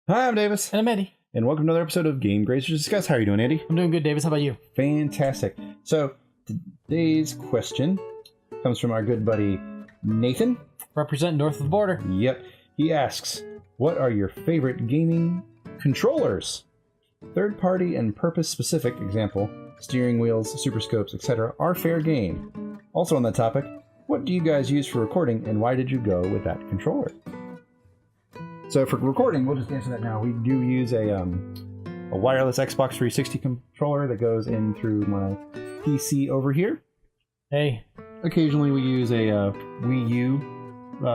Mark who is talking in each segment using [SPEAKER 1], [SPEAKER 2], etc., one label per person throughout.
[SPEAKER 1] Hi, I'm Davis.
[SPEAKER 2] And I'm Andy.
[SPEAKER 1] And welcome to another episode of Game Grazers Discuss. How are you doing, Andy?
[SPEAKER 2] I'm doing good, Davis. How about you?
[SPEAKER 1] Fantastic. So, today's question comes from our good buddy Nathan.
[SPEAKER 2] Represent north of the border.
[SPEAKER 1] Yep. He asks, what are your favorite gaming controllers? Third-party and purpose-specific, example, steering wheels, super scopes, etc., are fair game. Also on that topic, what do you guys use for recording, and why did you go with that controller? So for recording, we'll just answer that now. We do use a wireless Xbox 360 controller that goes in through my PC over here.
[SPEAKER 2] Hey.
[SPEAKER 1] Occasionally we use a Wii U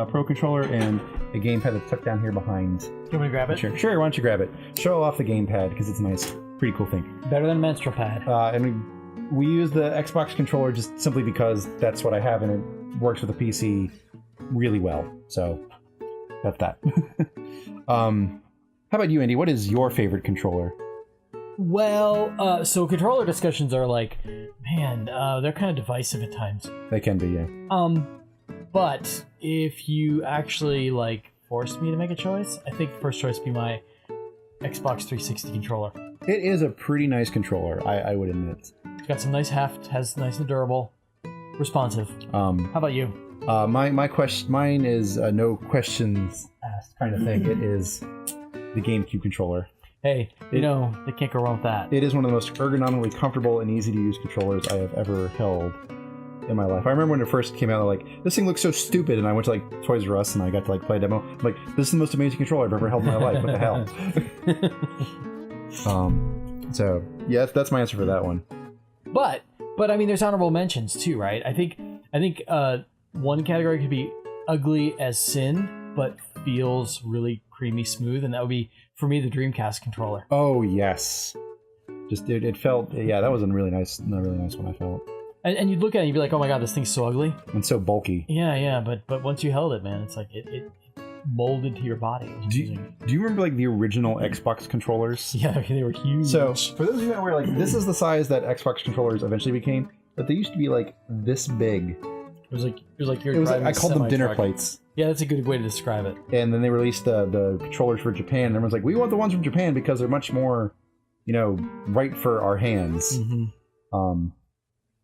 [SPEAKER 1] Pro controller and a gamepad that's tucked down here behind.
[SPEAKER 2] Do you want me to grab it?
[SPEAKER 1] Sure, why don't you grab it? Show off the gamepad because it's a nice, pretty cool thing.
[SPEAKER 2] Better than a menstrual pad.
[SPEAKER 1] And we use the Xbox controller just simply because that's what I have and it works with the PC really well. So that's that. How about you, Andy? What is your favorite controller?
[SPEAKER 2] Well, so controller discussions are like, man, they're kind of divisive at times.
[SPEAKER 1] They can be, yeah.
[SPEAKER 2] But if you actually forced me to make a choice, I think the first choice would be my Xbox 360 controller.
[SPEAKER 1] It is a pretty nice controller, I would admit.
[SPEAKER 2] It's got some nice heft, has nice and durable, responsive. How about you?
[SPEAKER 1] Mine is no questions asked kind of thing. It is the GameCube controller.
[SPEAKER 2] Hey, they can't go wrong with that.
[SPEAKER 1] It is one of the most ergonomically comfortable and easy to use controllers I have ever held in my life. I remember when it first came out, this thing looks so stupid, and I went to Toys R Us and I got to play a demo. I'm like, this is the most amazing controller I've ever held in my life. What the hell? So yeah, that's my answer for that one.
[SPEAKER 2] But I mean, there's honorable mentions too, right? I think one category could be ugly as sin, but feels really creamy smooth, and that would be, for me, the Dreamcast controller.
[SPEAKER 1] Oh yes, just it felt, yeah, that was a really nice one. I felt.
[SPEAKER 2] And you'd look at it and you'd be like, oh my god, this thing's so ugly
[SPEAKER 1] and so bulky.
[SPEAKER 2] Yeah, but once you held it, man, it's like it molded to your body.
[SPEAKER 1] Do you remember the original Xbox controllers?
[SPEAKER 2] Yeah, they were huge.
[SPEAKER 1] So for those of you that were this is the size that Xbox controllers eventually became, but they used to be this big.
[SPEAKER 2] It was like
[SPEAKER 1] I called them dinner plates.
[SPEAKER 2] Yeah, that's a good way to describe it.
[SPEAKER 1] And then they released the controllers for Japan, and everyone's like, we want the ones from Japan because they're much more, right for our hands. Mm-hmm.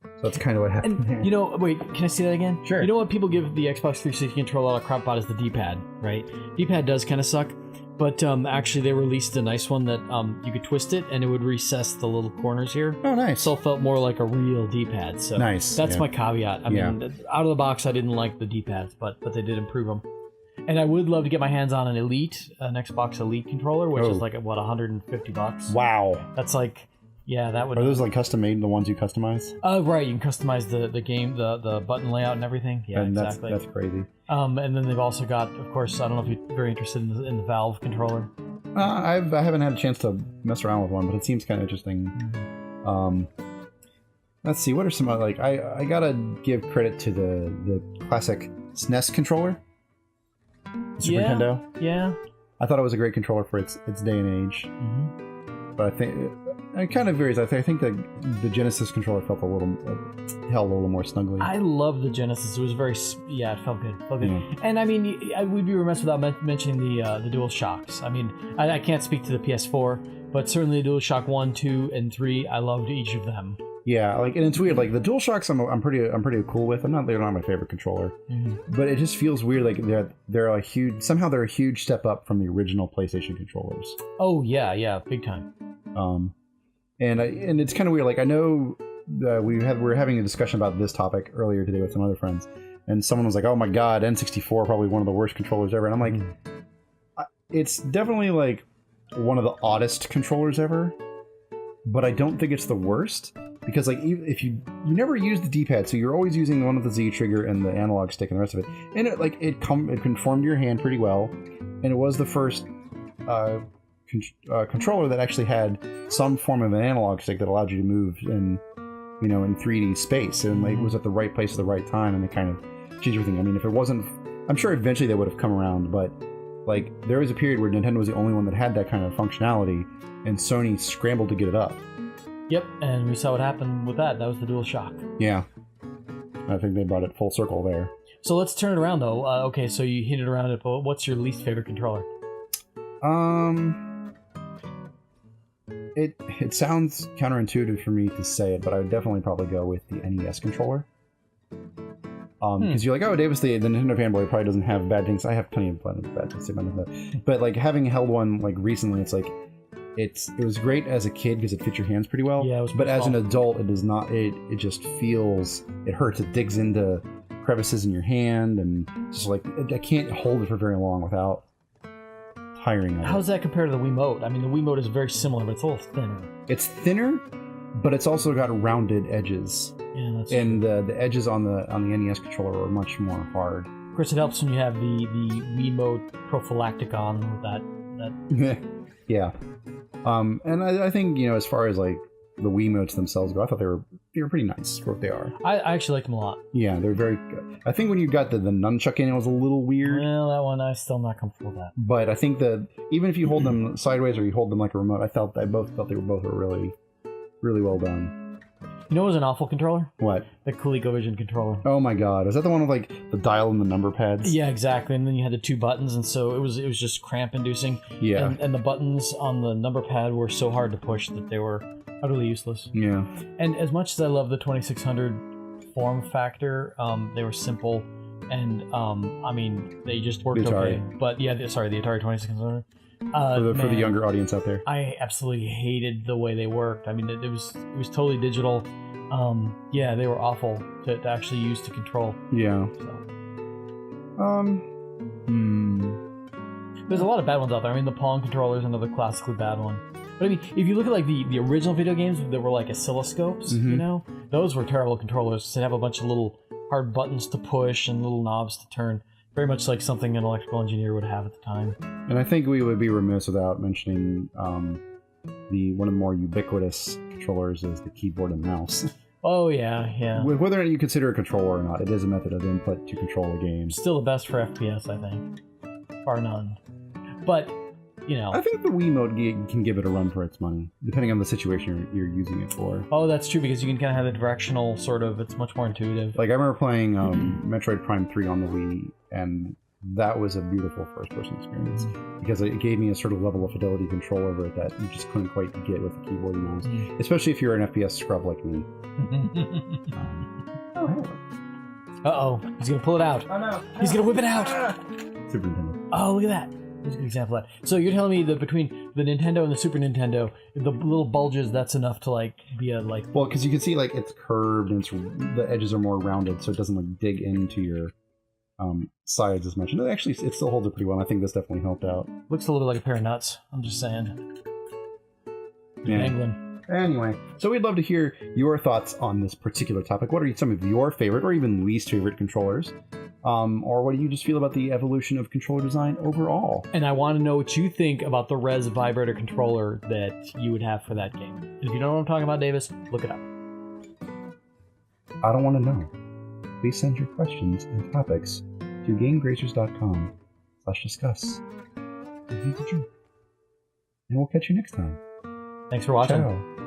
[SPEAKER 1] So that's kind of what happened there.
[SPEAKER 2] Wait, can I see that again?
[SPEAKER 1] Sure.
[SPEAKER 2] You know what people give the Xbox 360 controller a lot of crap about is the D-pad, right? D-pad does kind of suck, but actually they released a nice one that you could twist it and it would recess the little corners here.
[SPEAKER 1] Oh, nice.
[SPEAKER 2] So it felt more like a real D-pad. So
[SPEAKER 1] nice.
[SPEAKER 2] That's my caveat. I mean, out of the box, I didn't like the D-pads, but they did improve them. And I would love to get my hands on an Xbox Elite controller, which is $150.
[SPEAKER 1] Wow.
[SPEAKER 2] That's yeah, that would.
[SPEAKER 1] Are those custom made? The ones you customize?
[SPEAKER 2] Right. You can customize the game, the button layout, and everything. Yeah,
[SPEAKER 1] and
[SPEAKER 2] exactly.
[SPEAKER 1] That's crazy.
[SPEAKER 2] And then they've also got, of course, I don't know if you're very interested in the Valve controller.
[SPEAKER 1] I haven't had a chance to mess around with one, but it seems kind of interesting. Let's see. What are some I gotta give credit to the classic SNES controller. Super Nintendo.
[SPEAKER 2] Yeah.
[SPEAKER 1] I thought it was a great controller for its day and age. Mm-hmm. But I think it kind of varies. I think that the Genesis controller held a little more snugly.
[SPEAKER 2] I love the Genesis. It was it felt good.
[SPEAKER 1] Yeah.
[SPEAKER 2] And I mean, we'd be remiss without mentioning the Dual Shocks. I mean, I can't speak to the PS4, but certainly the Dual Shock 1, 2, and 3, I loved each of them.
[SPEAKER 1] Yeah, and it's weird. The Dual Shocks, I'm pretty cool with. They're not my favorite controller, but it just feels weird. They're a huge. Somehow they're a huge step up from the original PlayStation controllers.
[SPEAKER 2] Oh yeah, big time.
[SPEAKER 1] And it's kind of weird. I know we were having a discussion about this topic earlier today with some other friends, and someone was like, "Oh my God, N64 probably one of the worst controllers ever." And I'm like, it's definitely one of the oddest controllers ever, but I don't think it's the worst. Because if you never use the D-pad, so you're always using the one with the Z trigger and the analog stick and the rest of it, and it conformed to your hand pretty well, and it was the first controller that actually had some form of an analog stick that allowed you to move in 3D space, and it was at the right place at the right time, and it kind of changed everything. I mean, if it wasn't, I'm sure eventually they would have come around, but there was a period where Nintendo was the only one that had that kind of functionality, and Sony scrambled to get it up.
[SPEAKER 2] Yep, and we saw what happened with that. That was the Dual Shock.
[SPEAKER 1] Yeah. I think they brought it full circle there.
[SPEAKER 2] So let's turn it around, though. Okay, so you hinted around it, but what's your least favorite controller?
[SPEAKER 1] It sounds counterintuitive for me to say it, but I would definitely probably go with the NES controller. Because you're like, oh, Davis, the Nintendo fanboy probably doesn't have bad things. I have plenty of bad things to say about Nintendo. But like having held one like recently, it's like it was great as a kid because it fit your hands pretty well.
[SPEAKER 2] Yeah, it was
[SPEAKER 1] but as an adult, it does not. It just feels, it hurts. It digs into crevices in your hand, and just like I can't hold it for very long without tiring.
[SPEAKER 2] How does that compare to the Wiimote? I mean, the Wiimote is very similar, but it's a little thinner.
[SPEAKER 1] It's thinner, but it's also got rounded edges.
[SPEAKER 2] Yeah, that's
[SPEAKER 1] and the edges on the NES controller are much more hard.
[SPEAKER 2] Of course, it helps when you have the Wiimote prophylacticon with that.
[SPEAKER 1] Yeah. And I think, as far as like the Wiimotes themselves go, I thought they were pretty nice for what they are.
[SPEAKER 2] I actually like them a lot.
[SPEAKER 1] Yeah, they're very good. I think when you got the nunchuck in, it was a little weird.
[SPEAKER 2] Well, that one, I'm still not comfortable with that.
[SPEAKER 1] But I think that even if you hold them sideways or you hold them like a remote, I both felt they were both really, really well done.
[SPEAKER 2] You know what was an awful controller?
[SPEAKER 1] What?
[SPEAKER 2] The ColecoVision controller.
[SPEAKER 1] Oh my god. Is that the one with like the dial and the number pads?
[SPEAKER 2] Yeah, exactly. And then you had the 2 buttons, and so it was just cramp inducing.
[SPEAKER 1] Yeah.
[SPEAKER 2] And the buttons on the number pad were so hard to push that they were utterly useless.
[SPEAKER 1] Yeah.
[SPEAKER 2] And as much as I love the 2600 form factor, they were simple, and I mean, they just worked okay. But yeah, the Atari 2600.
[SPEAKER 1] For the younger audience out there,
[SPEAKER 2] I absolutely hated the way they worked. I mean, it was totally digital. Yeah, they were awful to actually use to control.
[SPEAKER 1] Yeah. So.
[SPEAKER 2] There's a lot of bad ones out there. I mean, the Pong controller is another classically bad one. But I mean, if you look at like the original video games that were like oscilloscopes, those were terrible controllers. They'd have a bunch of little hard buttons to push and little knobs to turn. Very much like something an electrical engineer would have at the time. And
[SPEAKER 1] I think we would be remiss without mentioning one of the more ubiquitous controllers is the keyboard and mouse.
[SPEAKER 2] Oh, yeah.
[SPEAKER 1] Whether or not you consider a controller or not, it is a method of input to control a game.
[SPEAKER 2] Still the best for FPS, I think. Bar none. But,
[SPEAKER 1] I think the Wiimote can give it a run for its money, depending on the situation you're using it for.
[SPEAKER 2] Oh, that's true, because you can kind of have the directional sort of, it's much more intuitive.
[SPEAKER 1] Like, I remember playing Metroid Prime 3 on the Wii, and that was a beautiful first-person experience, because it gave me a sort of level of fidelity control over it that you just couldn't quite get with the keyboard and mouse, especially if you're an FPS scrub like me.
[SPEAKER 2] Uh-oh, he's going to pull it out.
[SPEAKER 1] Oh, no.
[SPEAKER 2] He's going to whip it out.
[SPEAKER 1] Super Nintendo.
[SPEAKER 2] Oh, look at that. Here's a good example of that. So you're telling me that between the Nintendo and the Super Nintendo, the little bulges, that's enough to like be a like...
[SPEAKER 1] Well, because you can see like it's curved and the edges are more rounded, so it doesn't like dig into your sides as much. And it still holds it pretty well. I think this definitely helped out.
[SPEAKER 2] Looks a little bit like a pair of nuts. I'm just saying.
[SPEAKER 1] Yeah.
[SPEAKER 2] England.
[SPEAKER 1] Anyway, so we'd love to hear your thoughts on this particular topic. What are some of your favorite or even least favorite controllers? Or what do you just feel about the evolution of controller design overall?
[SPEAKER 2] And I want to know what you think about the Res vibrator controller that you would have for that game. And if you don't know what I'm talking about, Davis, look it up.
[SPEAKER 1] I don't want to know. Please send your questions and topics to gamegrazers.com/discuss. And we'll catch you next time.
[SPEAKER 2] Thanks for watching.
[SPEAKER 1] Ciao.